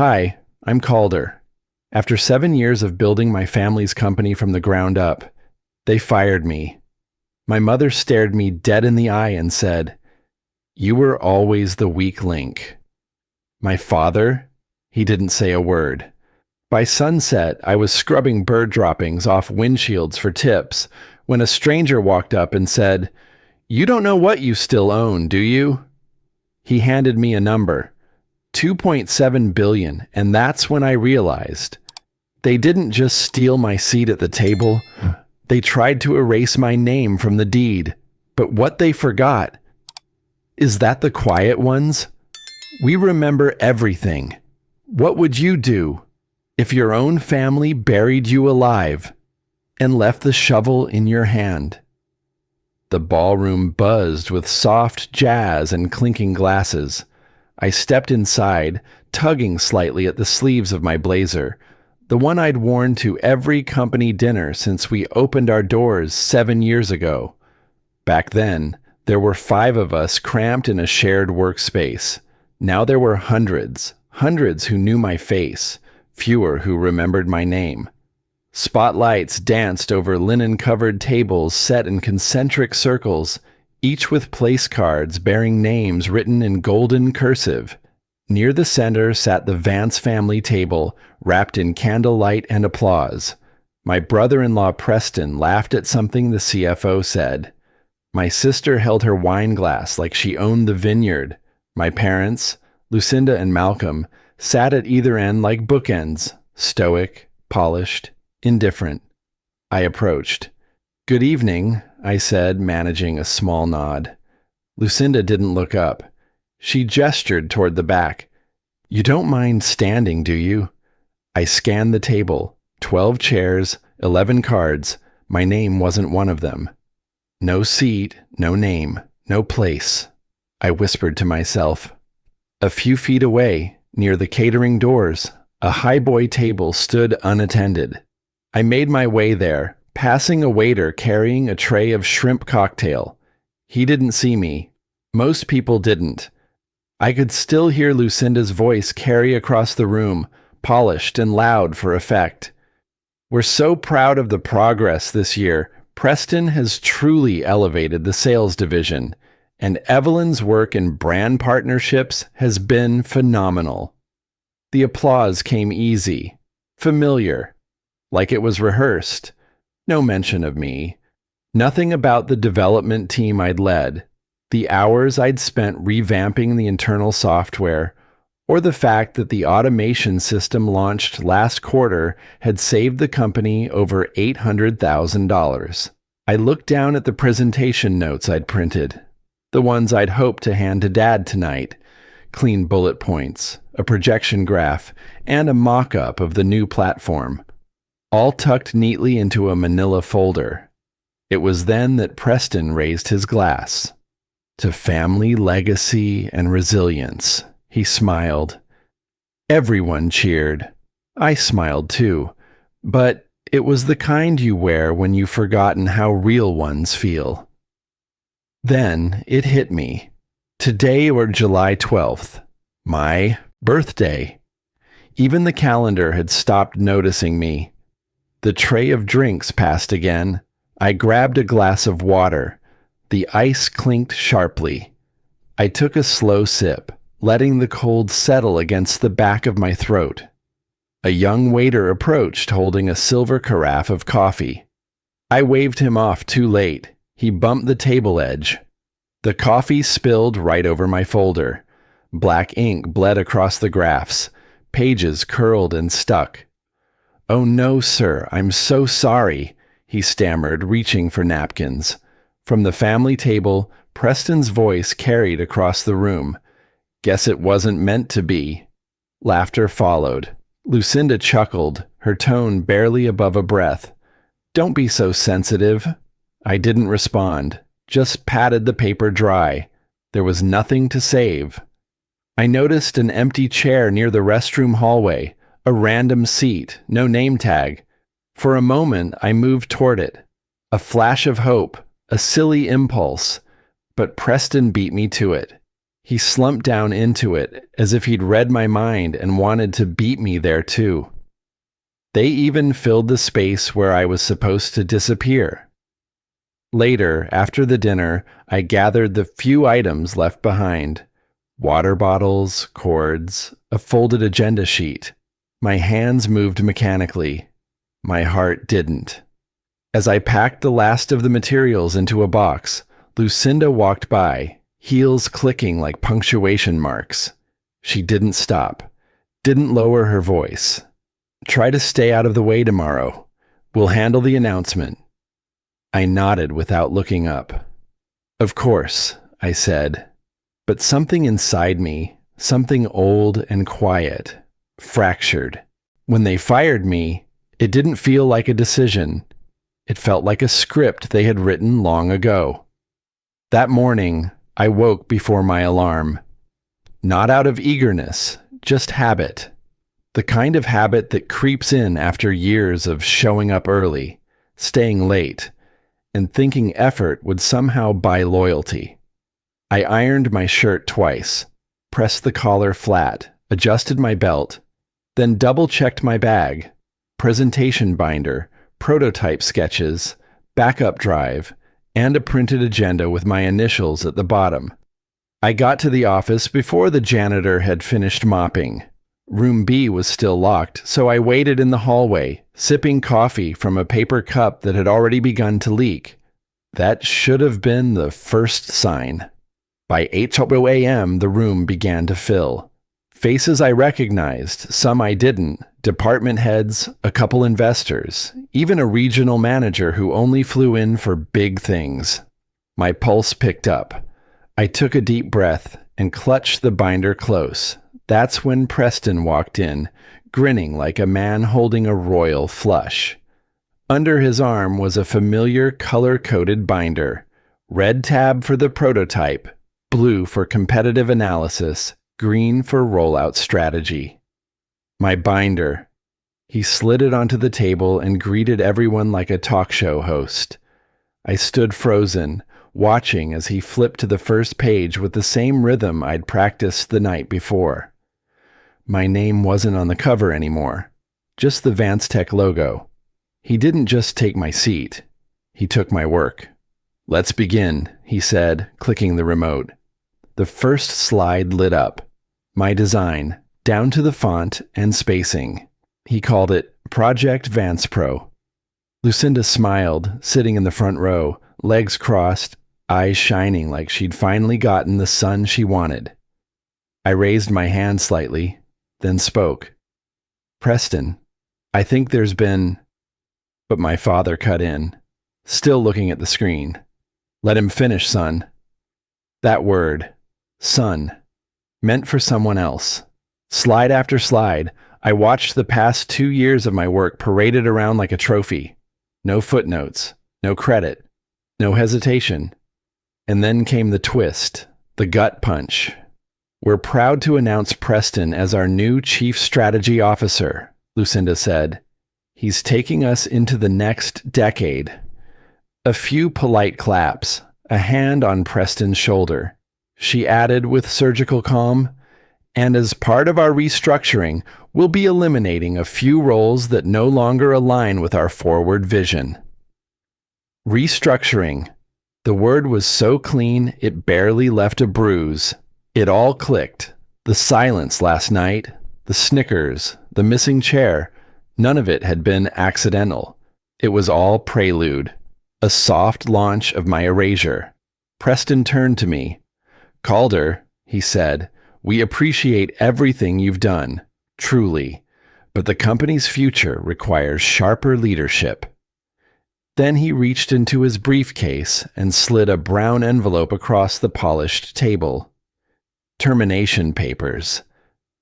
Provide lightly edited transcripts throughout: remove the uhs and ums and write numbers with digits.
Hi, I'm Calder. After 7 years of building my family's company from the ground up, they fired me. My mother stared me dead in the eye and said, "You were always the weak link." My father? He didn't say a word. By sunset, I was scrubbing bird droppings off windshields for tips when a stranger walked up and said, "You don't know what you still own, do you?" He handed me a number, 2.7 billion, and that's when I realized they didn't just steal my seat at the table, they tried to erase my name from the deed. But what they forgot is that the quiet ones, we remember everything. What would you do if your own family buried you alive and left the shovel in your hand? The ballroom buzzed with soft jazz and clinking glasses. I stepped inside, tugging slightly at the sleeves of my blazer, the one I'd worn to every company dinner since we opened our doors 7 years ago. Back then, there were 5 of us cramped in a shared workspace. Now there were hundreds who knew my face, fewer who remembered my name. Spotlights danced over linen-covered tables set in concentric circles, each with place cards bearing names written in golden cursive. Near the center sat the Vance family table, wrapped in candlelight and applause. My brother-in-law Preston laughed at something the CFO said. My sister held her wine glass like she owned the vineyard. My parents, Lucinda and Malcolm, sat at either end like bookends, stoic, polished, indifferent. I approached. "Good evening," I said, managing a small nod. Lucinda didn't look up. She gestured toward the back. "You don't mind standing, do you?" I scanned the table. 12 chairs, 11 cards. My name wasn't one of them. No seat, no name, no place. I whispered to myself. A few feet away, near the catering doors, a highboy table stood unattended. I made my way there, passing a waiter carrying a tray of shrimp cocktail. He didn't see me. Most people didn't. I could still hear Lucinda's voice carry across the room, polished and loud for effect. "We're so proud of the progress this year. Preston has truly elevated the sales division, and Evelyn's work in brand partnerships has been phenomenal." The applause came easy, familiar, like it was rehearsed. No mention of me. Nothing about the development team I'd led, the hours I'd spent revamping the internal software, or the fact that the automation system launched last quarter had saved the company over $800,000. I looked down at the presentation notes I'd printed, the ones I'd hoped to hand to Dad tonight, clean bullet points, a projection graph, and a mock-up of the new platform, all tucked neatly into a manila folder. It was then that Preston raised his glass. "To family legacy and resilience," he smiled. Everyone cheered. I smiled too, but it was the kind you wear when you've forgotten how real ones feel. Then it hit me. Today, or July 12th, my birthday. Even the calendar had stopped noticing me. The tray of drinks passed again. I grabbed a glass of water. The ice clinked sharply. I took a slow sip, letting the cold settle against the back of my throat. A young waiter approached, holding a silver carafe of coffee. I waved him off too late. He bumped the table edge. The coffee spilled right over my folder. Black ink bled across the graphs. Pages curled and stuck. "Oh no, sir, I'm so sorry," he stammered, reaching for napkins. From the family table, Preston's voice carried across the room. "Guess it wasn't meant to be." Laughter followed. Lucinda chuckled, her tone barely above a breath. "Don't be so sensitive." I didn't respond, just patted the paper dry. There was nothing to save. I noticed an empty chair near the restroom hallway, a random seat, no name tag. For a moment, I moved toward it. A flash of hope, a silly impulse, but Preston beat me to it. He slumped down into it as if he'd read my mind and wanted to beat me there too. They even filled the space where I was supposed to disappear. Later, after the dinner, I gathered the few items left behind: water bottles, cords, a folded agenda sheet. My hands moved mechanically. My heart didn't. As I packed the last of the materials into a box, Lucinda walked by, heels clicking like punctuation marks. She didn't stop, didn't lower her voice. "Try to stay out of the way tomorrow. We'll handle the announcement." I nodded without looking up. "Of course," I said, but something inside me, something old and quiet, fractured. When they fired me, it didn't feel like a decision. It felt like a script they had written long ago. That morning, I woke before my alarm. Not out of eagerness, just habit. The kind of habit that creeps in after years of showing up early, staying late, and thinking effort would somehow buy loyalty. I ironed my shirt twice, pressed the collar flat, adjusted my belt, then double-checked my bag: presentation binder, prototype sketches, backup drive, and a printed agenda with my initials at the bottom. I got to the office before the janitor had finished mopping. Room B was still locked, so I waited in the hallway, sipping coffee from a paper cup that had already begun to leak. That should have been the first sign. By 8 a.m., the room began to fill. Faces I recognized, some I didn't, department heads, a couple investors, even a regional manager who only flew in for big things. My pulse picked up. I took a deep breath and clutched the binder close. That's when Preston walked in, grinning like a man holding a royal flush. Under his arm was a familiar color-coded binder: red tab for the prototype, blue for competitive analysis, green for rollout strategy. My binder. He slid it onto the table and greeted everyone like a talk show host. I stood frozen, watching as he flipped to the first page with the same rhythm I'd practiced the night before. My name wasn't on the cover anymore, just the VanceTech logo. He didn't just take my seat. He took my work. "Let's begin," he said, clicking the remote. The first slide lit up. My design, down to the font and spacing. He called it Project Vance Pro. Lucinda smiled, sitting in the front row, legs crossed, eyes shining like she'd finally gotten the son she wanted. I raised my hand slightly, then spoke. "Preston, I think there's been..." But my father cut in, still looking at the screen. "Let him finish, son." That word, son, meant for someone else. Slide after slide, I watched the past 2 years of my work paraded around like a trophy. No footnotes, no credit, no hesitation. And then came the twist, the gut punch. "We're proud to announce Preston as our new Chief Strategy Officer," Lucinda said. "He's taking us into the next decade." A few polite claps, a hand on Preston's shoulder. She added with surgical calm, "And as part of our restructuring, we'll be eliminating a few roles that no longer align with our forward vision." Restructuring. The word was so clean it barely left a bruise. It all clicked. The silence last night, the snickers, the missing chair, none of it had been accidental. It was all prelude. A soft launch of my erasure. Preston turned to me. "Calder," he said, "we appreciate everything you've done, truly, but the company's future requires sharper leadership." Then he reached into his briefcase and slid a brown envelope across the polished table. Termination papers.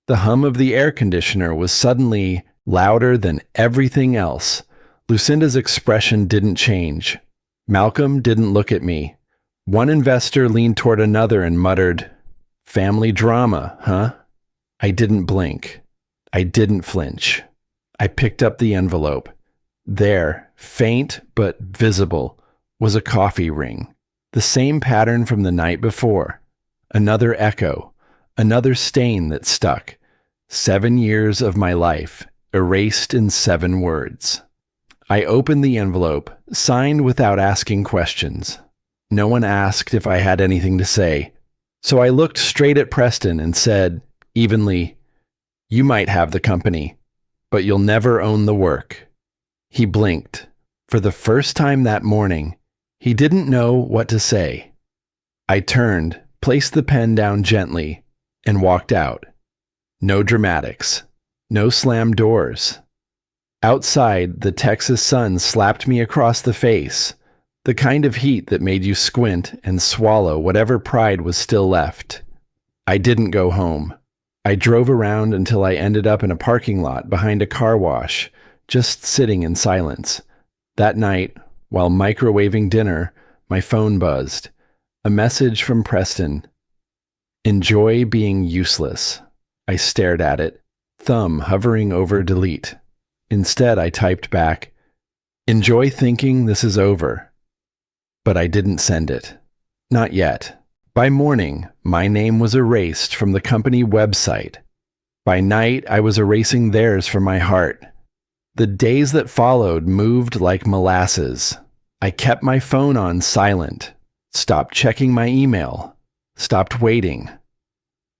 The hum of the air conditioner was suddenly louder than everything else. Lucinda's expression didn't change. Malcolm didn't look at me. One investor leaned toward another and muttered, "Family drama, huh?" I didn't blink. I didn't flinch. I picked up the envelope. There, faint but visible, was a coffee ring. The same pattern from the night before. Another echo, another stain that stuck. 7 years of my life, erased in 7 words. I opened the envelope, signed without asking questions. No one asked if I had anything to say, so I looked straight at Preston and said, evenly, "You might have the company, but you'll never own the work." He blinked. For the first time that morning, he didn't know what to say. I turned, placed the pen down gently, and walked out. No dramatics. No slammed doors. Outside, the Texas sun slapped me across the face, the kind of heat that made you squint and swallow whatever pride was still left. I didn't go home. I drove around until I ended up in a parking lot behind a car wash, just sitting in silence. That night, while microwaving dinner, my phone buzzed. A message from Preston. "Enjoy being useless." I stared at it, thumb hovering over delete. Instead, I typed back, "Enjoy thinking this is over." But I didn't send it. Not yet. By morning, my name was erased from the company website. By night, I was erasing theirs from my heart. The days that followed moved like molasses. I kept my phone on silent, stopped checking my email, stopped waiting.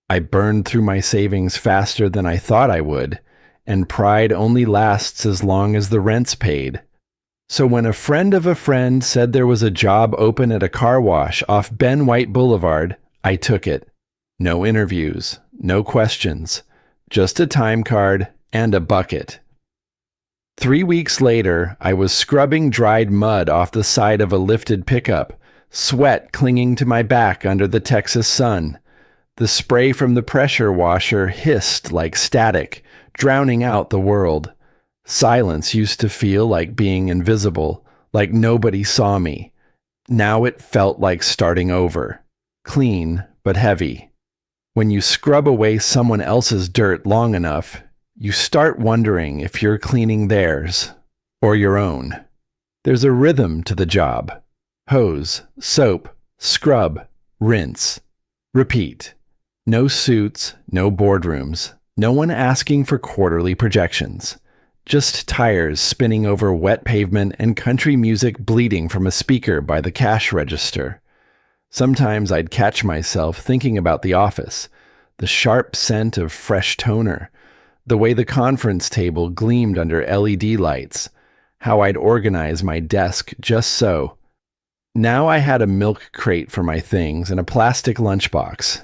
I burned through my savings faster than I thought I would, and pride only lasts as long as the rent's paid. So when a friend of a friend said there was a job open at a car wash off Ben White Boulevard, I took it. No interviews, no questions, just a time card and a bucket. 3 weeks later, I was scrubbing dried mud off the side of a lifted pickup, sweat clinging to my back under the Texas sun. The spray from the pressure washer hissed like static, drowning out the world. Silence used to feel like being invisible, like nobody saw me. Now it felt like starting over. Clean, but heavy. When you scrub away someone else's dirt long enough, you start wondering if you're cleaning theirs or your own. There's a rhythm to the job. Hose, soap, scrub, rinse, repeat. No suits, no boardrooms, no one asking for quarterly projections. Just tires spinning over wet pavement and country music bleeding from a speaker by the cash register. Sometimes I'd catch myself thinking about the office, the sharp scent of fresh toner, the way the conference table gleamed under LED lights, how I'd organize my desk just so. Now I had a milk crate for my things and a plastic lunchbox.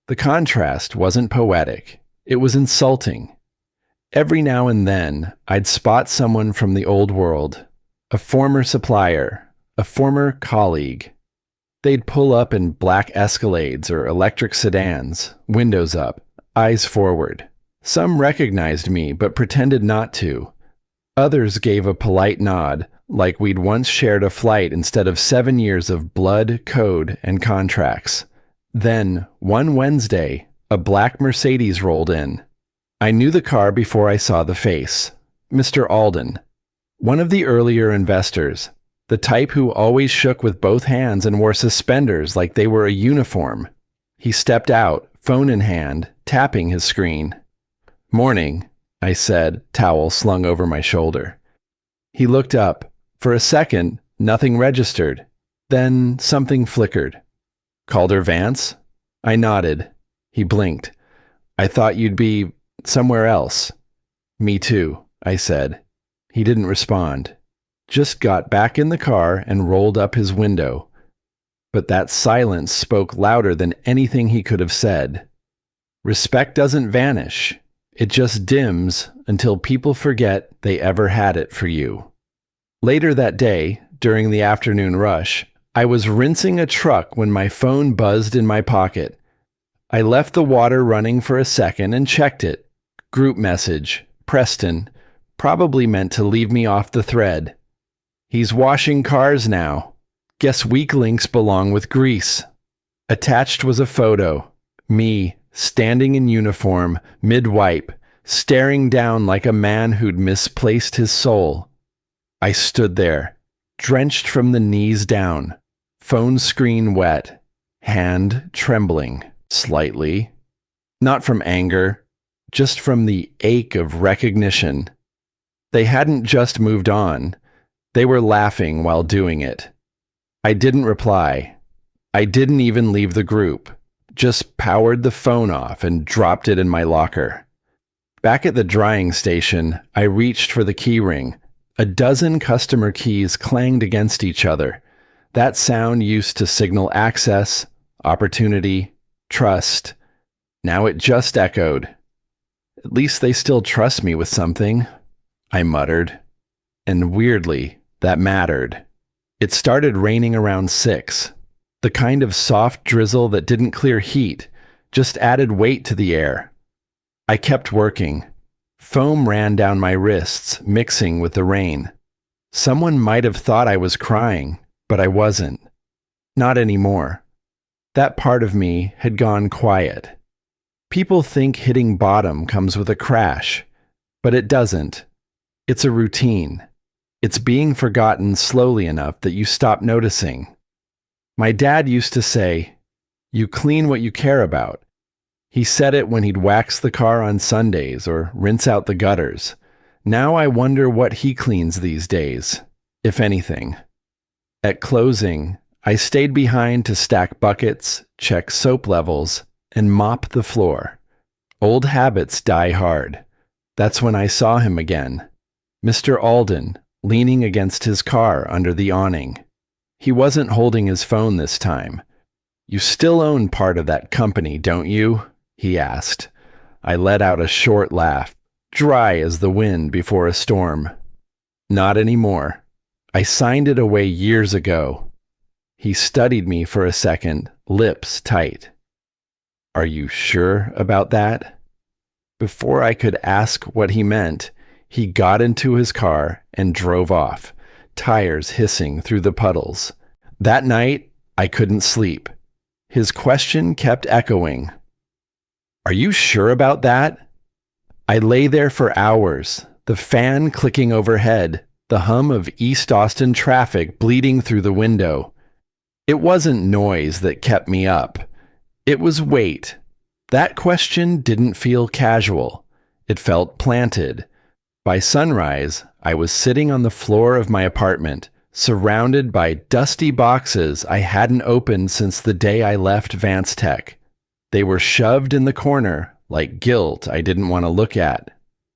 The contrast wasn't poetic. It was insulting. Every now and then, I'd spot someone from the old world, a former supplier, a former colleague. They'd pull up in black Escalades or electric sedans, windows up, eyes forward. Some recognized me but pretended not to. Others gave a polite nod, like we'd once shared a flight instead of 7 years of blood, code, and contracts. Then, one Wednesday, a black Mercedes rolled in. I knew the car before I saw the face. Mr. Alden. One of the earlier investors. The type who always shook with both hands and wore suspenders like they were a uniform. He stepped out, phone in hand, tapping his screen. "Morning," I said, towel slung over my shoulder. He looked up. For a second, nothing registered. Then something flickered. "Calder Vance?" I nodded. He blinked. "I thought you'd be somewhere else." "Me too," I said. He didn't respond. Just got back in the car and rolled up his window. But that silence spoke louder than anything he could have said. Respect doesn't vanish. It just dims until people forget they ever had it for you. Later that day, during the afternoon rush, I was rinsing a truck when my phone buzzed in my pocket. I left the water running for a second and checked it. Group message, Preston, probably meant to leave me off the thread. "He's washing cars now. Guess weak links belong with grease." Attached was a photo. Me, standing in uniform, mid-wipe, staring down like a man who'd misplaced his soul. I stood there, drenched from the knees down, phone screen wet, hand trembling slightly, not from anger, just from the ache of recognition. They hadn't just moved on. They were laughing while doing it. I didn't reply. I didn't even leave the group, just powered the phone off and dropped it in my locker. Back at the drying station, I reached for the key ring. A dozen customer keys clanged against each other. That sound used to signal access, opportunity, trust. Now it just echoed. At least they still trust me with something, I muttered. And weirdly, that mattered. It started raining around 6. The kind of soft drizzle that didn't clear heat, just added weight to the air. I kept working. Foam ran down my wrists, mixing with the rain. Someone might have thought I was crying, but I wasn't. Not anymore. That part of me had gone quiet. People think hitting bottom comes with a crash, but it doesn't. It's a routine. It's being forgotten slowly enough that you stop noticing. My dad used to say, "You clean what you care about." He said it when he'd wax the car on Sundays or rinse out the gutters. Now I wonder what he cleans these days, if anything. At closing, I stayed behind to stack buckets, check soap levels, and mop the floor. Old habits die hard. That's when I saw him again. Mr. Alden, leaning against his car under the awning. He wasn't holding his phone this time. "You still own part of that company, don't you?" he asked. I let out a short laugh, dry as the wind before a storm. "Not anymore. I signed it away years ago." He studied me for a second, lips tight. "Are you sure about that?" Before I could ask what he meant, he got into his car and drove off, tires hissing through the puddles. That night, I couldn't sleep. His question kept echoing. "Are you sure about that?" I lay there for hours, the fan clicking overhead, the hum of East Austin traffic bleeding through the window. It wasn't noise that kept me up. It was weight. That question didn't feel casual. It felt planted. By sunrise, I was sitting on the floor of my apartment, surrounded by dusty boxes I hadn't opened since the day I left Vance Tech. They were shoved in the corner like guilt I didn't want to look at,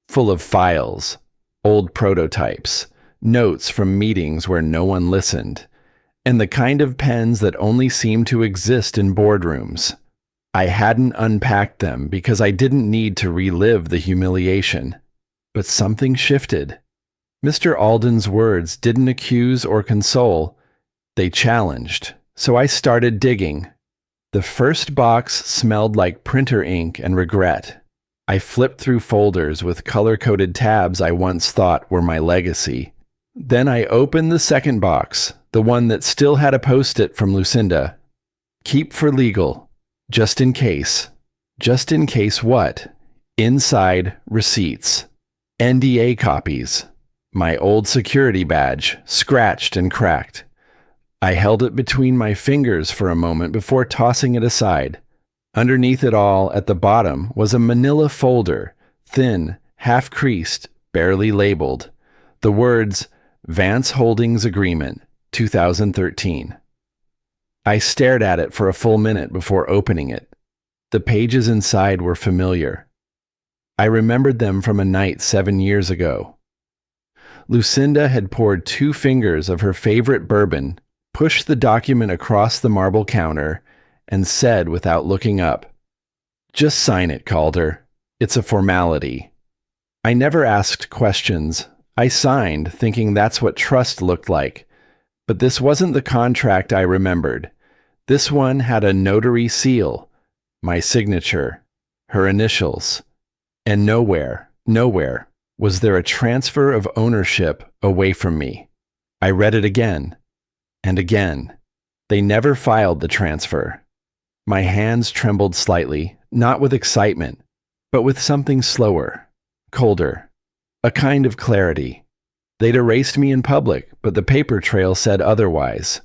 full of files, old prototypes, notes from meetings where no one listened, and the kind of pens that only seemed to exist in boardrooms. I hadn't unpacked them because I didn't need to relive the humiliation. But something shifted. Mr. Alden's words didn't accuse or console. They challenged, so I started digging. The first box smelled like printer ink and regret. I flipped through folders with color-coded tabs I once thought were my legacy. Then I opened the second box, the one that still had a post-it from Lucinda. "Keep for legal. Just in case." Just in case what? Inside, receipts. NDA copies. My old security badge, scratched and cracked. I held it between my fingers for a moment before tossing it aside. Underneath it all, at the bottom, was a manila folder, thin, half-creased, barely labeled. The words, "Vance Holdings Agreement, 2013. I stared at it for a full minute before opening it. The pages inside were familiar. I remembered them from a night 7 years ago. Lucinda had poured 2 fingers of her favorite bourbon, pushed the document across the marble counter, and said without looking up, "Just sign it, Calder. It's a formality." I never asked questions. I signed, thinking that's what trust looked like. But this wasn't the contract I remembered. This one had a notary seal, my signature, her initials. And nowhere was there a transfer of ownership away from me. I read it again and again. They never filed the transfer. My hands trembled slightly, not with excitement, but with something slower, colder, a kind of clarity. They'd erased me in public, but the paper trail said otherwise.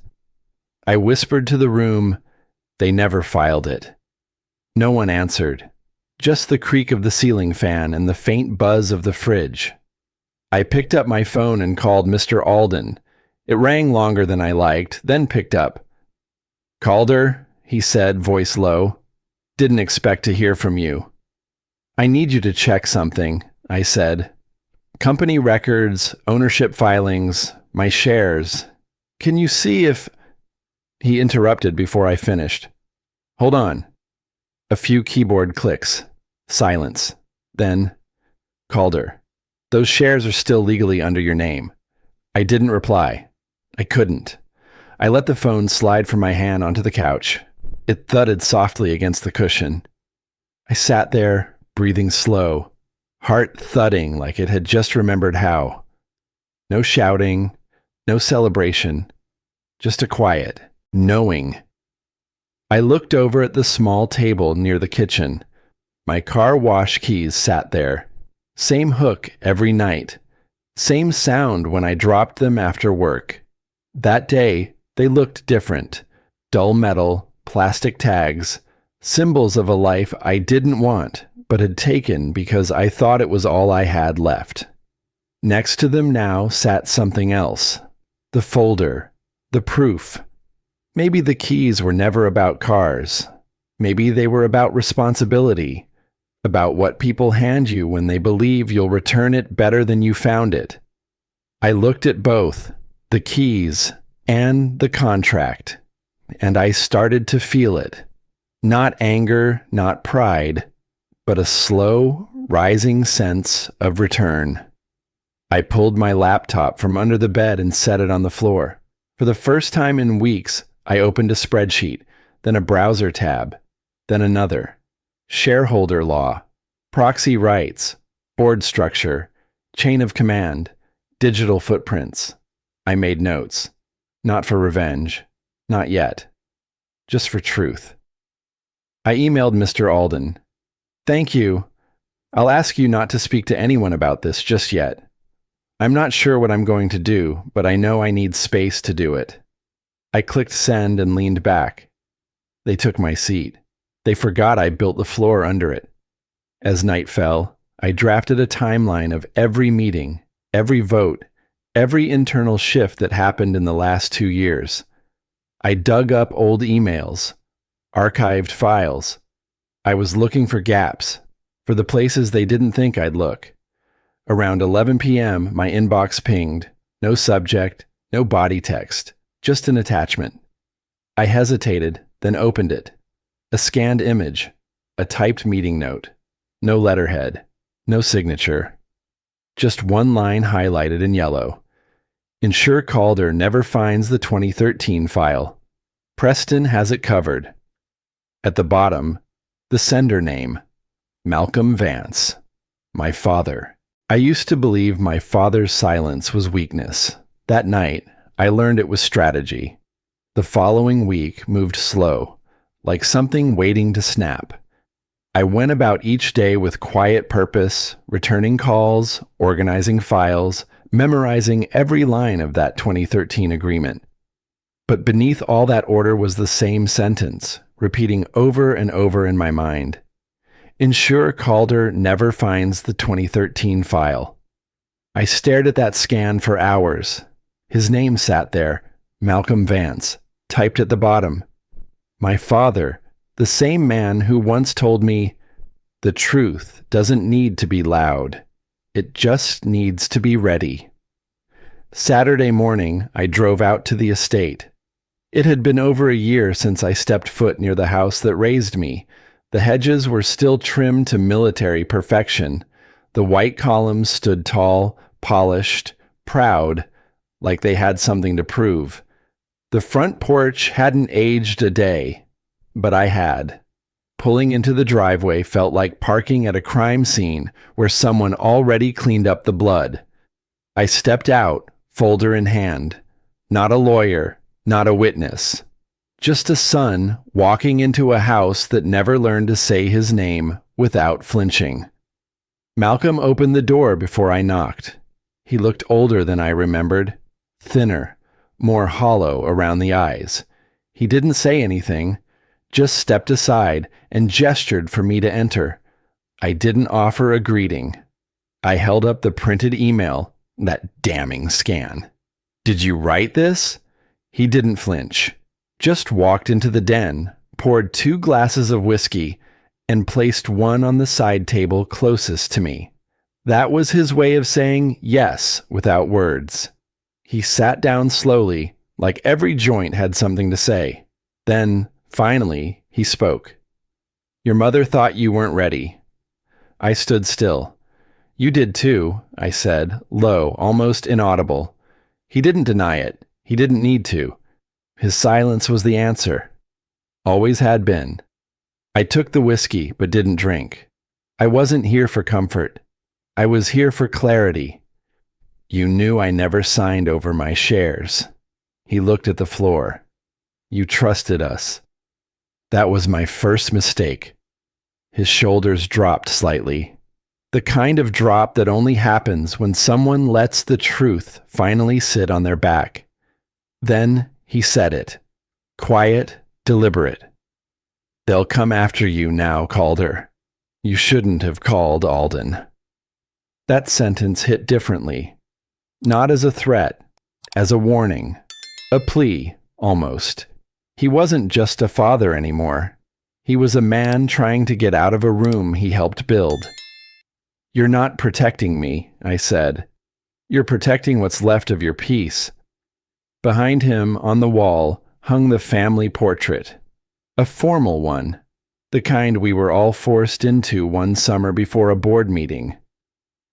I whispered to the room, They never filed it. No one answered. Just the creak of the ceiling fan and the faint buzz of the fridge. I picked up my phone and called Mr. Alden. It rang longer than I liked, then picked up. "Calder," he said, voice low. "Didn't expect to hear from you." "I need you to check something," I said. "Company records, ownership filings, my shares. Can you see if—" He interrupted before I finished. "Hold on." A few keyboard clicks. Silence. Then, "Calder, those shares are still legally under your name." I didn't reply. I couldn't. I let the phone slide from my hand onto the couch. It thudded softly against the cushion. I sat there, breathing slow, heart thudding like it had just remembered how. No shouting, no celebration, just a quiet, knowing. I looked over at the small table near the kitchen. My car wash keys sat there. Same hook every night. Same sound when I dropped them after work. That day, they looked different. Dull metal, plastic tags, symbols of a life I didn't want, but had taken because I thought it was all I had left. Next to them now sat something else. The folder. The proof. Maybe the keys were never about cars. Maybe they were about responsibility. About what people hand you when they believe you'll return it better than you found it. I looked at both, the keys and the contract, and I started to feel it. Not anger, not pride, but a slow, rising sense of return. I pulled my laptop from under the bed and set it on the floor. For the first time in weeks, I opened a spreadsheet, then a browser tab, then another. Shareholder law, proxy rights, board structure, chain of command, digital footprints. I made notes. Not for revenge. Not yet. Just for truth. I emailed Mr. Alden. "Thank you. I'll ask you not to speak to anyone about this just yet. I'm not sure what I'm going to do, but I know I need space to do it." I clicked send and leaned back. They took my seat. They forgot I built the floor under it. As night fell, I drafted a timeline of every meeting, every vote, every internal shift that happened in the last 2 years. I dug up old emails, archived files. I was looking for gaps, for the places they didn't think I'd look. Around 11 p.m., my inbox pinged. No subject, no body text, just an attachment. I hesitated, then opened it. A scanned image, a typed meeting note. No letterhead, no signature. Just one line highlighted in yellow. "Ensure Calder never finds the 2013 file. Preston has it covered." At the bottom, the sender name, Malcolm Vance, my father. I used to believe my father's silence was weakness. That night, I learned it was strategy. The following week moved slow, like something waiting to snap. I went about each day with quiet purpose, returning calls, organizing files, memorizing every line of that 2013 agreement. But beneath all that order was the same sentence, repeating over and over in my mind. "Ensure Calder never finds the 2013 file." I stared at that scan for hours. His name sat there, Malcolm Vance, typed at the bottom. My father, the same man who once told me, "The truth doesn't need to be loud. It just needs to be ready." Saturday morning, I drove out to the estate. It had been over a year since I stepped foot near the house that raised me. The hedges were still trimmed to military perfection. The white columns stood tall, polished, proud, like they had something to prove. The front porch hadn't aged a day, but I had. Pulling into the driveway felt like parking at a crime scene where someone already cleaned up the blood. I stepped out, folder in hand. Not a lawyer, not a witness. Just a son walking into a house that never learned to say his name without flinching. Malcolm opened the door before I knocked. He looked older than I remembered, thinner, more hollow around the eyes. He didn't say anything, just stepped aside and gestured for me to enter. I didn't offer a greeting. I held up the printed email, that damning scan. "Did you write this?" He didn't flinch, just walked into the den, poured 2 glasses of whiskey, and placed one on the side table closest to me. That was his way of saying yes without words. He sat down slowly, like every joint had something to say. Then, finally, he spoke. "Your mother thought you weren't ready." I stood still. "You did too," I said, low, almost inaudible. He didn't deny it. He didn't need to. His silence was the answer. Always had been. I took the whiskey, but didn't drink. I wasn't here for comfort. I was here for clarity. "You knew I never signed over my shares." He looked at the floor. "You trusted us." That was my first mistake. His shoulders dropped slightly. The kind of drop that only happens when someone lets the truth finally sit on their back. Then he said it. Quiet, deliberate. "They'll come after you now, Calder. You shouldn't have called Alden." That sentence hit differently. Not as a threat, as a warning. A plea, almost. He wasn't just a father anymore. He was a man trying to get out of a room he helped build. "You're not protecting me," I said. "You're protecting what's left of your peace." Behind him, on the wall, hung the family portrait. A formal one. The kind we were all forced into one summer before a board meeting.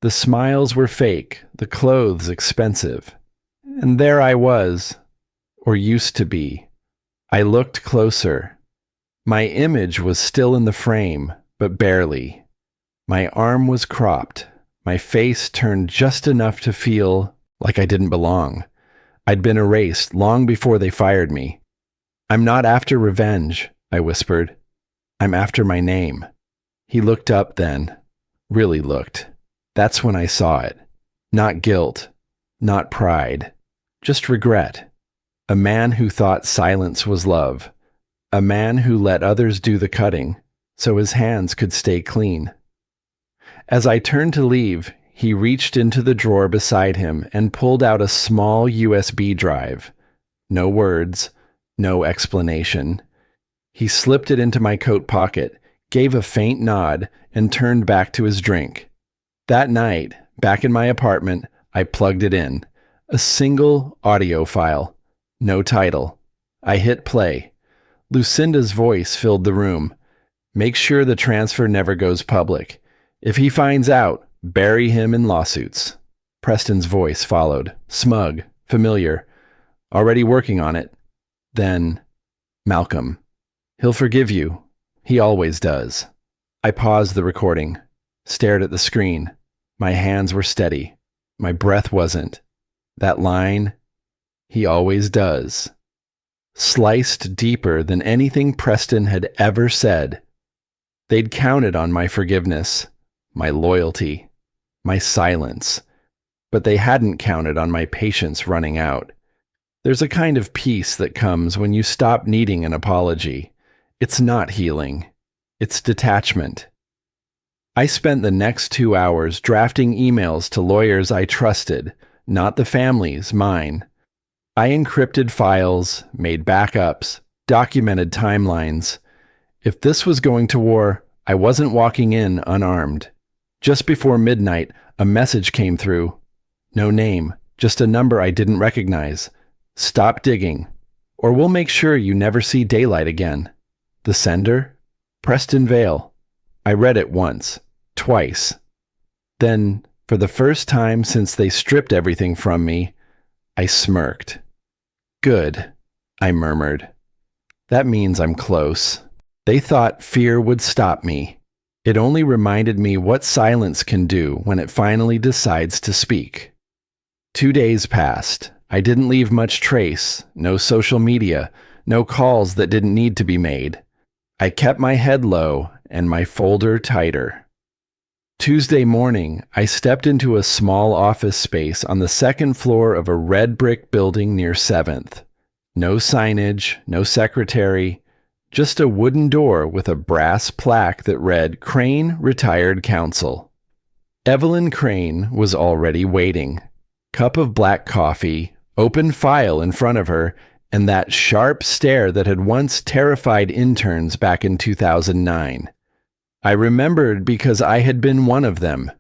The smiles were fake, the clothes expensive. And there I was, or used to be. I looked closer. My image was still in the frame, but barely. My arm was cropped, my face turned just enough to feel like I didn't belong. I'd been erased long before they fired me. "I'm not after revenge," I whispered. "I'm after my name." He looked up then, really looked. That's when I saw it. Not guilt, not pride, just regret. A man who thought silence was love. A man who let others do the cutting, so his hands could stay clean. As I turned to leave, he reached into the drawer beside him and pulled out a small USB drive. No words, no explanation. He slipped it into my coat pocket, gave a faint nod, and turned back to his drink. That night, back in my apartment, I plugged it in. A single audio file. No title. I hit play. Lucinda's voice filled the room. "Make sure the transfer never goes public. If he finds out, bury him in lawsuits." Preston's voice followed, smug, familiar. "Already working on it." Then, "Malcolm. He'll forgive you. He always does." I paused the recording, stared at the screen. My hands were steady. My breath wasn't. That line, "He always does," sliced deeper than anything Preston had ever said. They'd counted on my forgiveness, my loyalty, my silence, but they hadn't counted on my patience running out. There's a kind of peace that comes when you stop needing an apology. It's not healing. It's detachment. I spent the next 2 hours drafting emails to lawyers I trusted, not the families, mine. I encrypted files, made backups, documented timelines. If this was going to war, I wasn't walking in unarmed. Just before midnight, a message came through. No name, just a number I didn't recognize. "Stop digging, or we'll make sure you never see daylight again." The sender? Preston Vale. I read it once, twice. Then, for the first time since they stripped everything from me, I smirked. "Good," I murmured. "That means I'm close." They thought fear would stop me. It only reminded me what silence can do when it finally decides to speak. 2 days passed. I didn't leave much trace, no social media, no calls that didn't need to be made. I kept my head low and my folder tighter. Tuesday morning, I stepped into a small office space on the second floor of a red brick building near 7th. No signage, no secretary, Just a wooden door with a brass plaque that read Crane Retired Counsel. Evelyn Crane was already waiting. Cup of black coffee, open file in front of her, and that sharp stare that had once terrified interns back in 2009. I remembered because I had been one of them.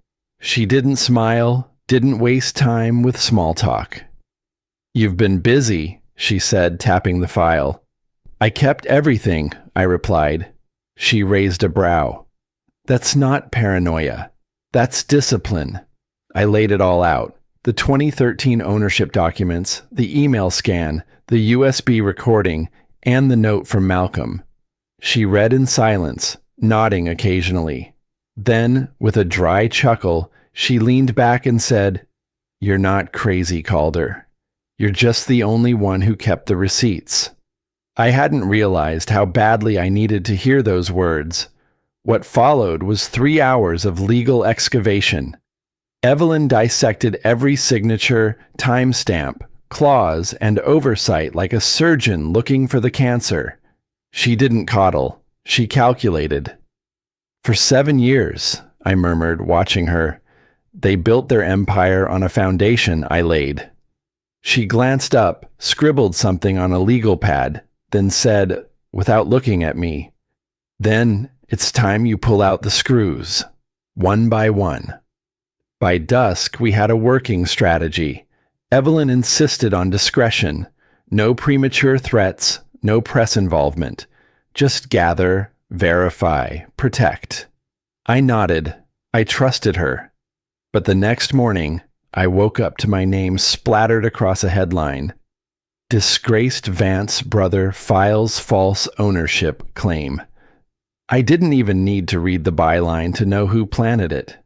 She didn't smile, didn't waste time with small talk. "You've been busy," she said, tapping the file. "I kept everything," I replied. She raised a brow. "That's not paranoia. That's discipline." I laid it all out. The 2013 ownership documents, the email scan, the USB recording, and the note from Malcolm. She read in silence, nodding occasionally. Then, with a dry chuckle, she leaned back and said, "You're not crazy, Calder. You're just the only one who kept the receipts." I hadn't realized how badly I needed to hear those words. What followed was 3 hours of legal excavation. Evelyn dissected every signature, timestamp, clause, and oversight like a surgeon looking for the cancer. She didn't coddle. She calculated. "For 7 years," I murmured, watching her. "They built their empire on a foundation I laid." She glanced up, scribbled something on a legal pad, then said, without looking at me, "Then it's time you pull out the screws, one by one." By dusk, we had a working strategy. Evelyn insisted on discretion. No premature threats, no press involvement. Just gather, verify, protect. I nodded. I trusted her. But the next morning, I woke up to my name splattered across a headline. "Disgraced Vance brother files false ownership claim." I didn't even need to read the byline to know who planted it.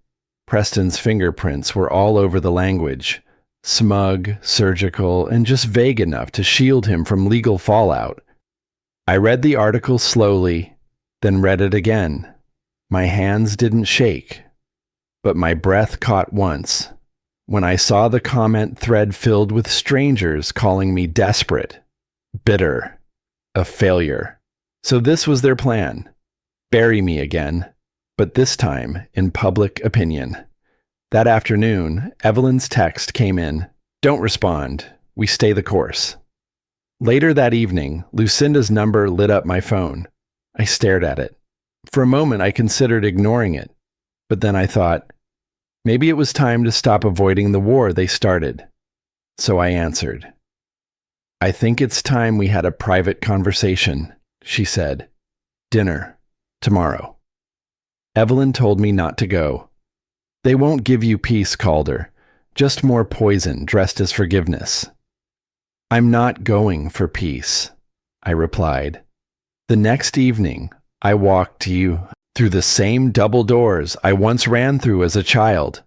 Preston's fingerprints were all over the language. Smug, surgical, and just vague enough to shield him from legal fallout. I read the article slowly, then read it again. My hands didn't shake, but my breath caught once, when I saw the comment thread filled with strangers calling me desperate, bitter, a failure. So this was their plan. Bury me again, but this time in public opinion. That afternoon, Evelyn's text came in. "Don't respond. We stay the course." Later that evening, Lucinda's number lit up my phone. I stared at it. For a moment, I considered ignoring it, but then I thought, maybe it was time to stop avoiding the war they started. So I answered. "I think it's time we had a private conversation," she said. "Dinner. Tomorrow." Evelyn told me not to go. "They won't give you peace, Calder. Just more poison dressed as forgiveness." "I'm not going for peace," I replied. The next evening, I walked you through the same double doors I once ran through as a child.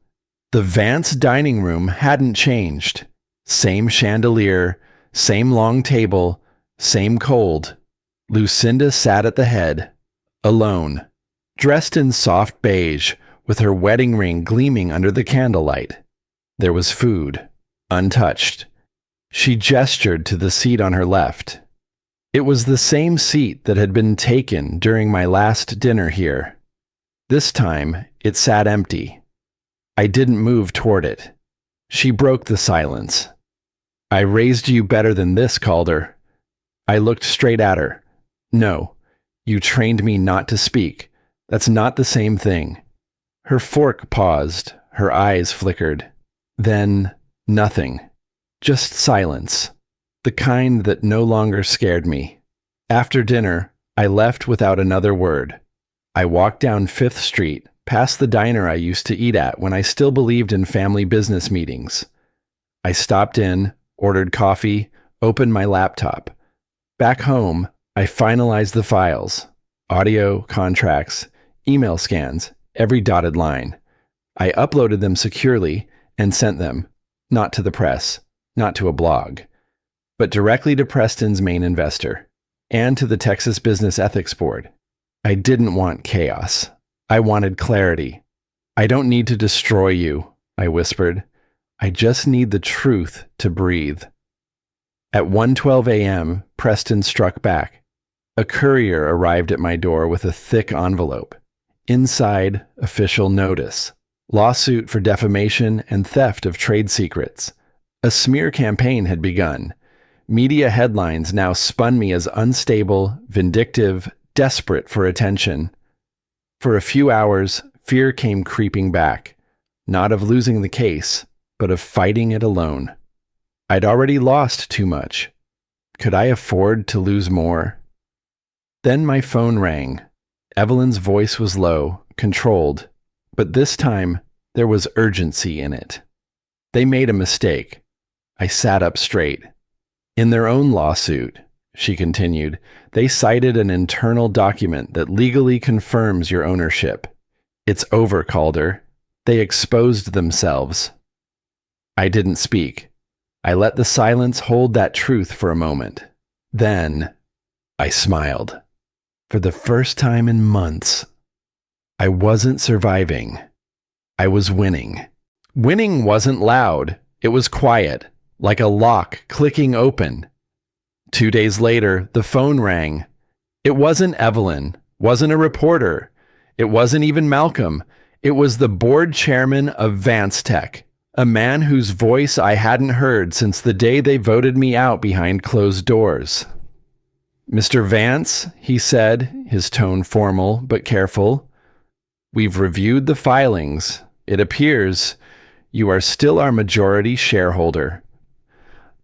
The Vance dining room hadn't changed. Same chandelier, same long table, same cold. Lucinda sat at the head, alone, dressed in soft beige, with her wedding ring gleaming under the candlelight. There was food, untouched. She gestured to the seat on her left. It was the same seat that had been taken during my last dinner here. This time, it sat empty. I didn't move toward it. She broke the silence. "I raised you better than this, Calder." I looked straight at her. "No, you trained me not to speak. That's not the same thing." Her fork paused, her eyes flickered. Then, nothing. Just silence. The kind that no longer scared me. After dinner, I left without another word. I walked down 5th Street, past the diner I used to eat at when I still believed in family business meetings. I stopped in, ordered coffee, opened my laptop. Back home, I finalized the files. Audio, contracts, email scans, every dotted line. I uploaded them securely and sent them, not to the press, not to a blog, but directly to Preston's main investor, and to the Texas Business Ethics Board. I didn't want chaos. I wanted clarity. "I don't need to destroy you," I whispered. "I just need the truth to breathe." At 1:12 a.m., Preston struck back. A courier arrived at my door with a thick envelope. Inside, official notice. Lawsuit for defamation and theft of trade secrets. A smear campaign had begun. Media headlines now spun me as unstable, vindictive, desperate for attention. For a few hours, fear came creeping back. Not of losing the case, but of fighting it alone. I'd already lost too much. Could I afford to lose more? Then my phone rang. Evelyn's voice was low, controlled, but this time there was urgency in it. They made a mistake. I sat up straight. In their own lawsuit, she continued, they cited an internal document that legally confirms your ownership. It's over, Calder. They exposed themselves. I didn't speak. I let the silence hold that truth for a moment. Then I smiled. For the first time in months, I wasn't surviving. I was winning. Winning wasn't loud. It was quiet, like a lock clicking open. 2 days later, the phone rang. It wasn't Evelyn, wasn't a reporter. It wasn't even Malcolm. It was the board chairman of Vance Tech, a man whose voice I hadn't heard since the day they voted me out behind closed doors. Mr. Vance, he said, his tone formal but careful, we've reviewed the filings. It appears you are still our majority shareholder.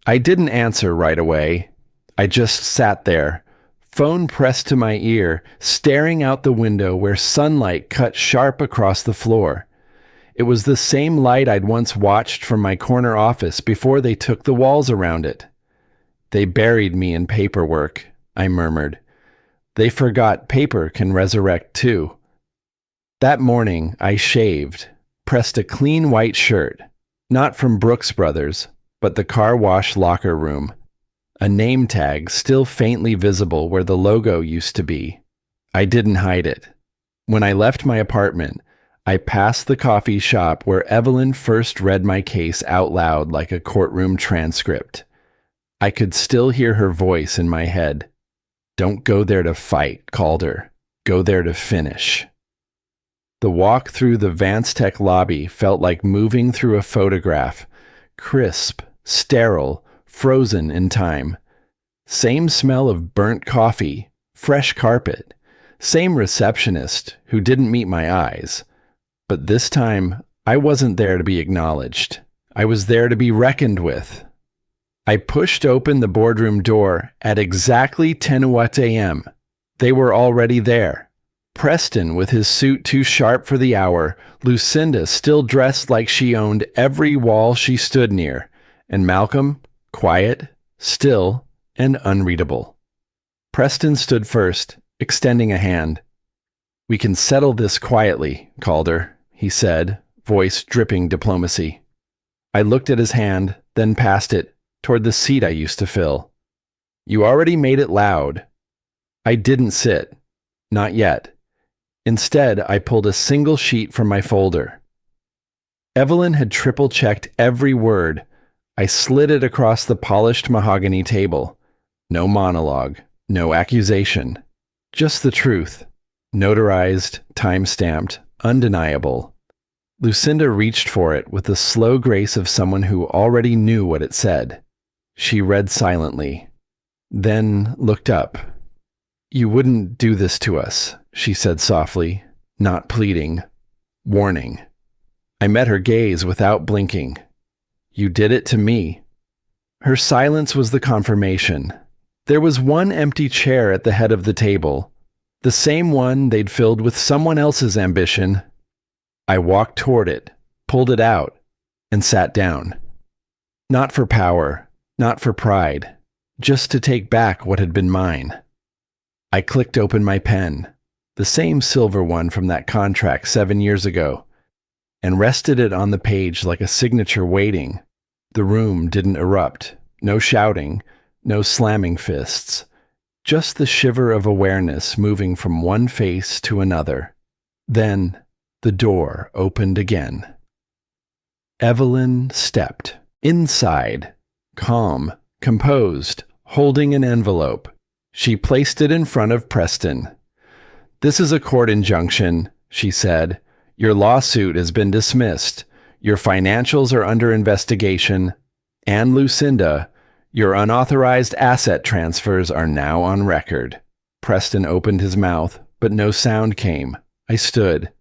I didn't answer right away. I just sat there, phone pressed to my ear, staring out the window where sunlight cut sharp across the floor. It was the same light I'd once watched from my corner office before they took the walls around it. They buried me in paperwork, I murmured. They forgot paper can resurrect too. That morning, I shaved, pressed a clean white shirt, not from Brooks Brothers, but the car wash locker room. A name tag still faintly visible where the logo used to be. I didn't hide it. When I left my apartment, I passed the coffee shop where Evelyn first read my case out loud like a courtroom transcript. I could still hear her voice in my head. Don't go there to fight, Calder. Go there to finish. The walk through the Vance Tech lobby felt like moving through a photograph, crisp, sterile, frozen in time. Same smell of burnt coffee, fresh carpet, same receptionist who didn't meet my eyes. But this time, I wasn't there to be acknowledged. I was there to be reckoned with. I pushed open the boardroom door at exactly 10 a.m. They were already there. Preston with his suit too sharp for the hour, Lucinda still dressed like she owned every wall she stood near, and Malcolm, quiet, still, and unreadable. Preston stood first, extending a hand. We can settle this quietly, Calder, he said, voice dripping diplomacy. I looked at his hand, then passed it, toward the seat I used to fill. You already made it loud. I didn't sit. Not yet. Instead, I pulled a single sheet from my folder. Evelyn had triple-checked every word. I slid it across the polished mahogany table. No monologue, no accusation. Just the truth. Notarized, time-stamped, undeniable. Lucinda reached for it with the slow grace of someone who already knew what it said. She read silently, then looked up. You wouldn't do this to us, she said softly, not pleading, warning. I met her gaze without blinking. You did it to me. Her silence was the confirmation. There was one empty chair at the head of the table, the same one they'd filled with someone else's ambition. I walked toward it, pulled it out, and sat down. Not for power, not for pride, just to take back what had been mine. I clicked open my pen, the same silver one from that contract 7 years ago, and rested it on the page like a signature waiting. The room didn't erupt, no shouting, no slamming fists, just the shiver of awareness moving from one face to another. Then the door opened again. Evelyn stepped inside, calm, composed, holding an envelope. She placed it in front of Preston. "This is a court injunction," she said. "Your lawsuit has been dismissed. Your financials are under investigation. And Lucinda, your unauthorized asset transfers are now on record." Preston opened his mouth, but no sound came. I stood.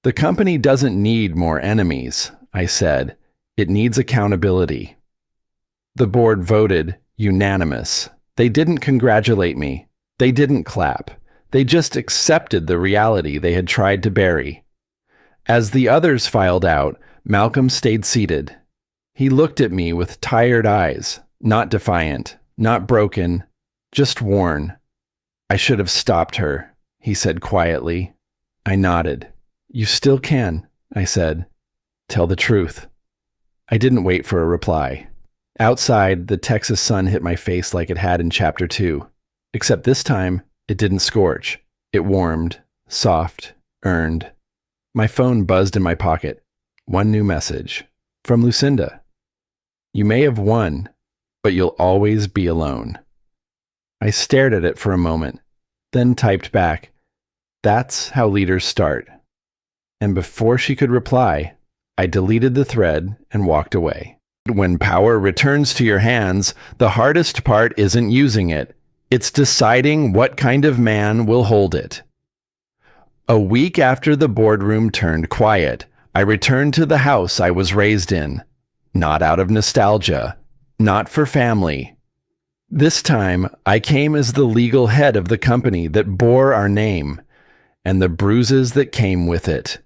"The company doesn't need more enemies," I said. "It needs accountability." The board voted unanimous. They didn't congratulate me. They didn't clap. They just accepted the reality they had tried to bury. As the others filed out, Malcolm stayed seated. He looked at me with tired eyes, not defiant, not broken, just worn. "I should have stopped her," he said quietly. I nodded. "You still can," I said. "Tell the truth." I didn't wait for a reply. Outside, the Texas sun hit my face like it had in Chapter 2. Except this time, it didn't scorch. It warmed, soft, earned. My phone buzzed in my pocket. One new message. From Lucinda. "You may have won, but you'll always be alone." I stared at it for a moment, then typed back, "That's how leaders start." And before she could reply, I deleted the thread and walked away. When power returns to your hands, the hardest part isn't using it. It's deciding what kind of man will hold it. A week after the boardroom turned quiet, I returned to the house I was raised in. Not out of nostalgia, not for family. This time, I came as the legal head of the company that bore our name, and the bruises that came with it.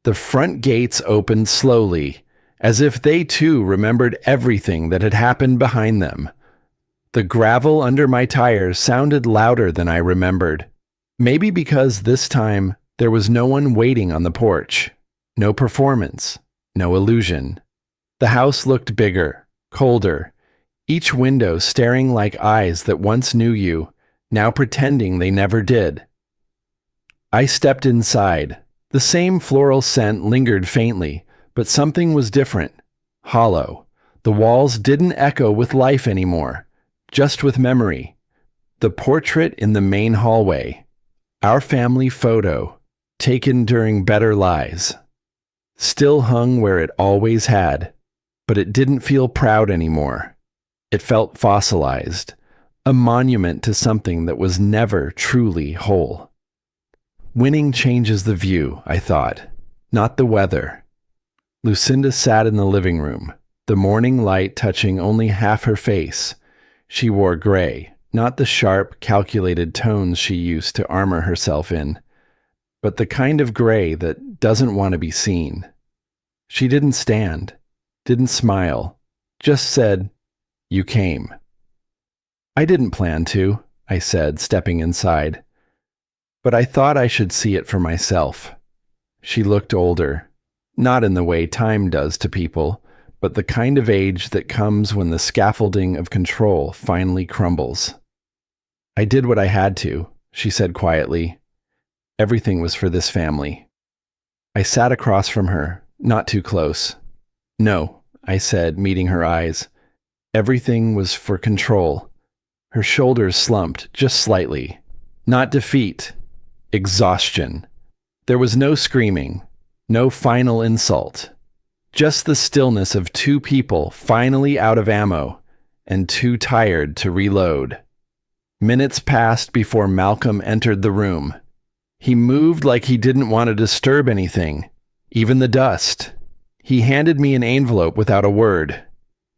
The front gates opened slowly, as if they too remembered everything that had happened behind them. The gravel under my tires sounded louder than I remembered. Maybe because this time there was no one waiting on the porch. No performance, no illusion. The house looked bigger, colder, each window staring like eyes that once knew you, now pretending they never did. I stepped inside. The same floral scent lingered faintly, but something was different. Hollow. The walls didn't echo with life anymore, just with memory. The portrait in the main hallway. Our family photo, taken during better lives. Still hung where it always had, but it didn't feel proud anymore. It felt fossilized, a monument to something that was never truly whole. Winning changes the view, I thought, not the weather. Lucinda sat in the living room, the morning light touching only half her face. She wore gray, not the sharp, calculated tones she used to armor herself in, but the kind of gray that doesn't want to be seen. She didn't stand, didn't smile, just said, "You came." "I didn't plan to," I said, stepping inside. "But I thought I should see it for myself." She looked older, not in the way time does to people, but the kind of age that comes when the scaffolding of control finally crumbles. "I did what I had to," she said quietly. "Everything was for this family." I sat across from her, not too close. "No," I said, meeting her eyes. "Everything was for control." Her shoulders slumped just slightly. Not defeat. Exhaustion. There was no screaming, no final insult. Just the stillness of two people finally out of ammo and too tired to reload. Minutes passed before Malcolm entered the room. He moved like he didn't want to disturb anything, even the dust. He handed me an envelope without a word.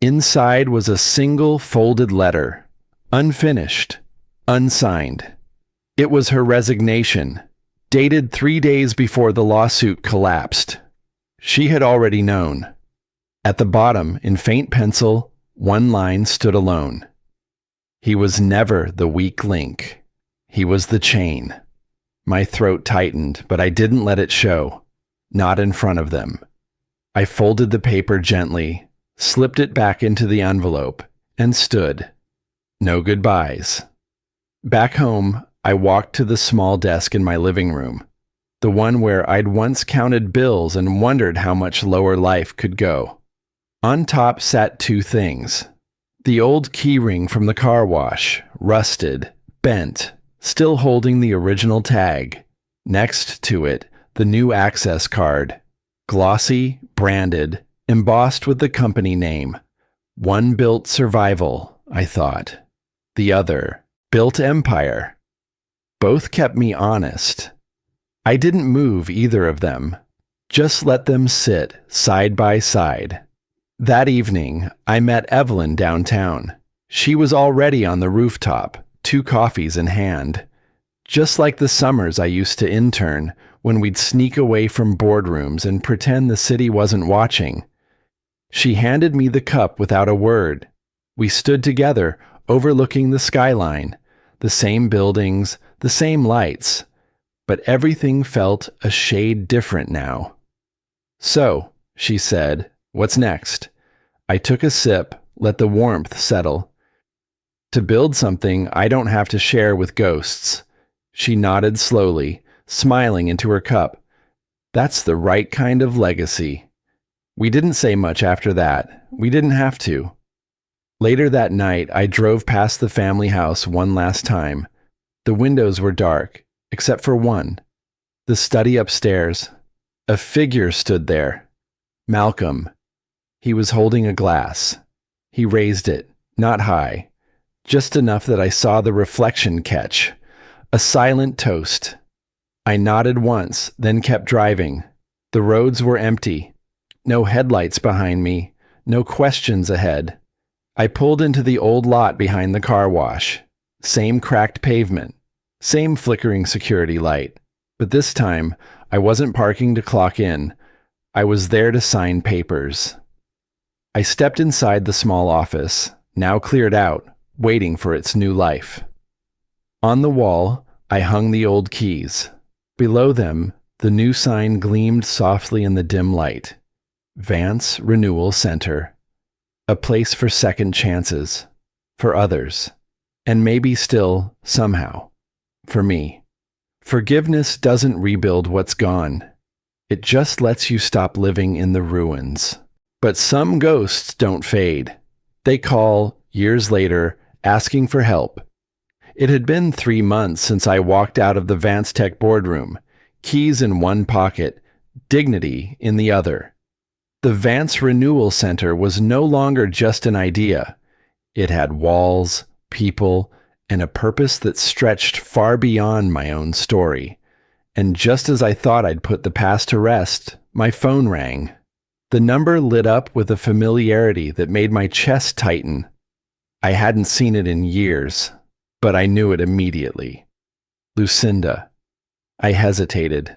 Inside was a single folded letter, unfinished, unsigned. It was her resignation, dated 3 days before the lawsuit collapsed. She had already known. At the bottom, in faint pencil, one line stood alone. He was never the weak link. He was the chain. My throat tightened, but I didn't let it show. Not in front of them. I folded the paper gently, slipped it back into the envelope, and stood. No goodbyes. Back home, I walked to the small desk in my living room, the one where I'd once counted bills and wondered how much lower life could go. On top sat two things. The old key ring from the car wash, rusted, bent, still holding the original tag. Next to it, the new access card. Glossy, branded, embossed with the company name. One built survival, I thought. The other, built empire. Both kept me honest. I didn't move either of them. Just let them sit side by side. That evening, I met Evelyn downtown. She was already on the rooftop, 2 coffees in hand. Just like the summers I used to intern, when we'd sneak away from boardrooms and pretend the city wasn't watching. She handed me the cup without a word. We stood together, overlooking the skyline, the same buildings, the same lights, but everything felt a shade different now. "So," she said, "what's next?" I took a sip, let the warmth settle. "To build something I don't have to share with ghosts." She nodded slowly, smiling into her cup. "That's the right kind of legacy." We didn't say much after that. We didn't have to. Later that night, I drove past the family house one last time. The windows were dark, except for one. The study upstairs. A figure stood there. Malcolm. He was holding a glass. He raised it, not high, just enough that I saw the reflection catch. A silent toast. I nodded once, then kept driving. The roads were empty. No headlights behind me. No questions ahead. I pulled into the old lot behind the car wash. Same cracked pavement. Same flickering security light. But this time, I wasn't parking to clock in. I was there to sign papers. I stepped inside the small office, now cleared out, waiting for its new life. On the wall, I hung the old keys. Below them, the new sign gleamed softly in the dim light. Vance Renewal Center. A place for second chances. For others. And maybe still, somehow, for me. Forgiveness doesn't rebuild what's gone. It just lets you stop living in the ruins. But some ghosts don't fade. They call, years later, asking for help. It had been 3 months since I walked out of the Vance Tech boardroom, keys in one pocket, dignity in the other. The Vance Renewal Center was no longer just an idea. It had walls, people, and a purpose that stretched far beyond my own story. And just as I thought I'd put the past to rest, my phone rang. The number lit up with a familiarity that made my chest tighten. I hadn't seen it in years, but I knew it immediately. Lucinda. I hesitated.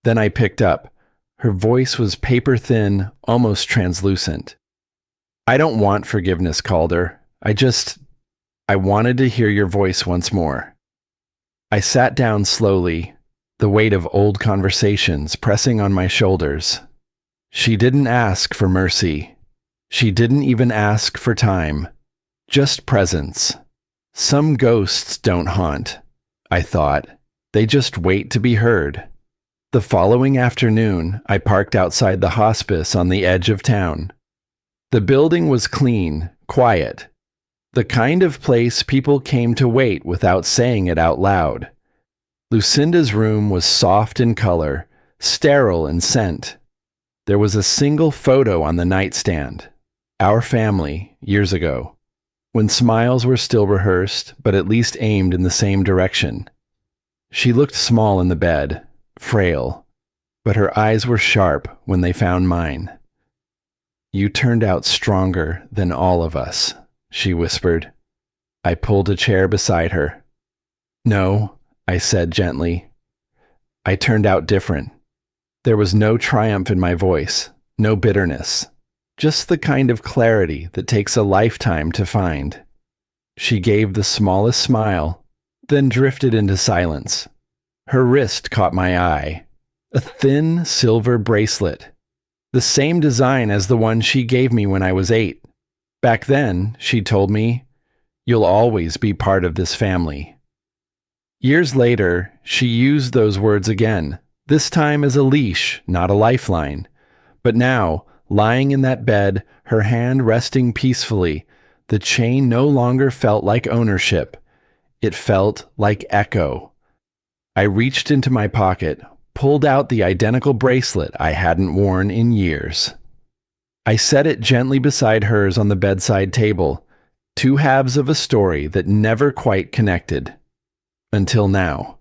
Then I picked up. Her voice was paper-thin, almost translucent. "I don't want forgiveness, Calder. I wanted to hear your voice once more." I sat down slowly, the weight of old conversations pressing on my shoulders. She didn't ask for mercy. She didn't even ask for time. Just presence. Some ghosts don't haunt, I thought. They just wait to be heard. The following afternoon, I parked outside the hospice on the edge of town. The building was clean, quiet. The kind of place people came to wait without saying it out loud. Lucinda's room was soft in color, sterile in scent. There was a single photo on the nightstand. Our family, years ago. When smiles were still rehearsed, but at least aimed in the same direction. She looked small in the bed, frail, but her eyes were sharp when they found mine. "You turned out stronger than all of us," she whispered. I pulled a chair beside her. "No," I said gently. "I turned out different." There was no triumph in my voice, no bitterness, just the kind of clarity that takes a lifetime to find. She gave the smallest smile, then drifted into silence. Her wrist caught my eye. A thin silver bracelet. The same design as the one she gave me when I was 8. Back then, she told me, "You'll always be part of this family." Years later, she used those words again, this time as a leash, not a lifeline. But now, lying in that bed, her hand resting peacefully, the chain no longer felt like ownership. It felt like echo. I reached into my pocket, pulled out the identical bracelet I hadn't worn in years. I set it gently beside hers on the bedside table, two halves of a story that never quite connected. Until now.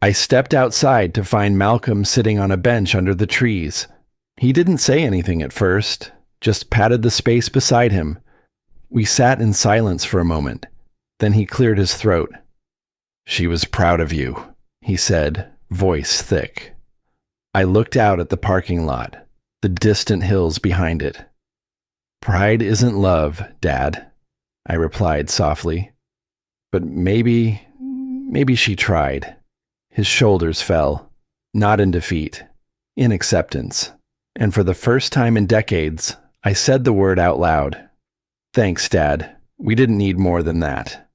I stepped outside to find Malcolm sitting on a bench under the trees. He didn't say anything at first, just patted the space beside him. We sat in silence for a moment. Then he cleared his throat. "She was proud of you," he said, voice thick. I looked out at the parking lot, the distant hills behind it. "Pride isn't love, Dad," I replied softly. "But maybe she tried." His shoulders fell, not in defeat, in acceptance. And for the first time in decades, I said the word out loud. "Thanks, Dad. We didn't need more than that."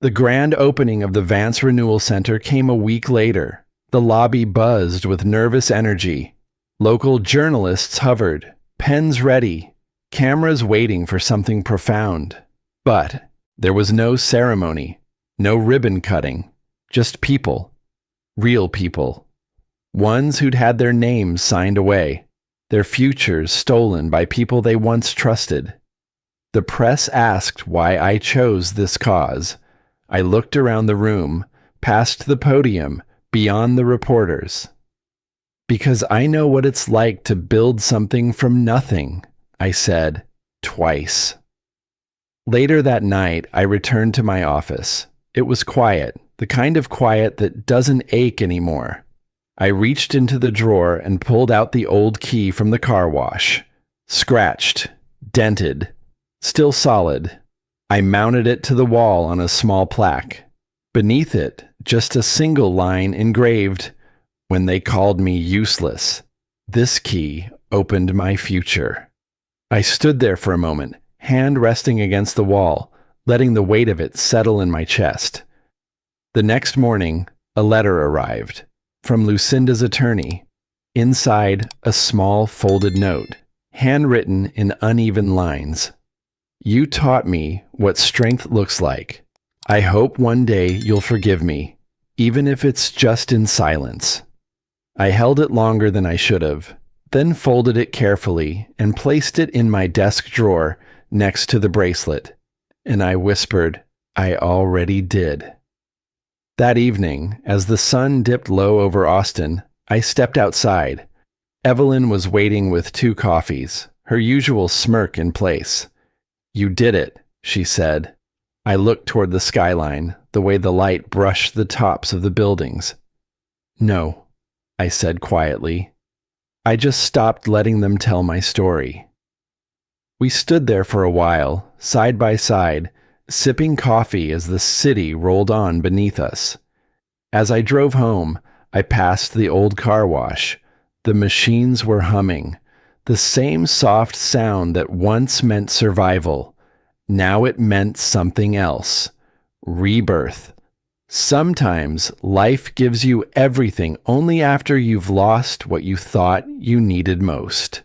The grand opening of the Vance Renewal Center came a week later. The lobby buzzed with nervous energy. Local journalists hovered, pens ready, cameras waiting for something profound. But there was no ceremony, no ribbon cutting, just people, real people. Ones who'd had their names signed away, their futures stolen by people they once trusted. The press asked why I chose this cause. I looked around the room, past the podium, beyond the reporters. "Because I know what it's like to build something from nothing," I said, twice. Later that night, I returned to my office. It was quiet, the kind of quiet that doesn't ache anymore. I reached into the drawer and pulled out the old key from the car wash. Scratched, dented, still solid. I mounted it to the wall on a small plaque. Beneath it, just a single line engraved, "When they called me useless, this key opened my future." I stood there for a moment, hand resting against the wall, letting the weight of it settle in my chest. The next morning, a letter arrived from Lucinda's attorney. Inside, a small folded note, handwritten in uneven lines. "You taught me what strength looks like. I hope one day you'll forgive me, even if it's just in silence." I held it longer than I should have, then folded it carefully and placed it in my desk drawer next to the bracelet. And I whispered, "I already did." That evening, as the sun dipped low over Austin, I stepped outside. Evelyn was waiting with 2 coffees, her usual smirk in place. "You did it," she said. I looked toward the skyline, the way the light brushed the tops of the buildings. "No," I said quietly. "I just stopped letting them tell my story." We stood there for a while, side by side, sipping coffee as the city rolled on beneath us. As I drove home, I passed the old car wash. The machines were humming, the same soft sound that once meant survival. Now it meant something else. Rebirth. Sometimes life gives you everything only after you've lost what you thought you needed most.